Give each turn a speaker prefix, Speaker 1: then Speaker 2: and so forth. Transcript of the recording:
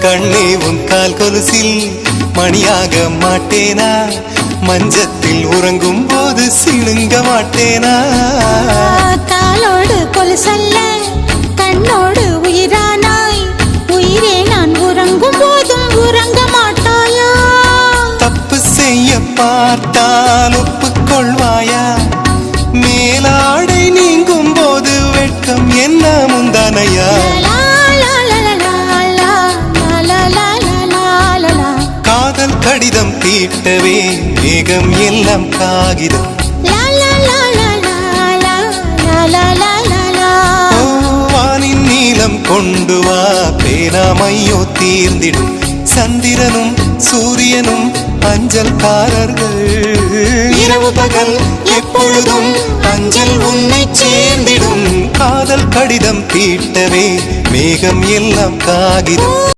Speaker 1: கண்ணே உன் கால் கொலுசில் மணியாக மாட்டேனா? மஞ்சத்தில் உறங்கும் போது சிணுங்க மாட்டேனா?
Speaker 2: காலோடு கொலுசல்ல கண்ணோடு உயிரானாய், உயிரே நான் உறங்கும் போதும் உறங்க மாட்டாயா?
Speaker 1: தப்பு செய்ய பார்த்தால் ஒப்புக்கொள்வாயா? மேலாடை நீங்கும் போது வெட்கம் என்ன முந்தானையா? காதல் கடிதம் தீட்டவே மேகம் எல்லாம் காகிதம். வானின் நீளம் கொண்டு வா, பேராமையோ தீர்ந்திடும். சந்திரனும் சூரியனும் அஞ்சல்காரர்கள். இரவு பகல் எப்பொழுதும் அஞ்சல் உன்னை சேர்ந்திடும். காதல் கடிதம் தீட்டவே மேகம் எல்லாம் காகிதம்.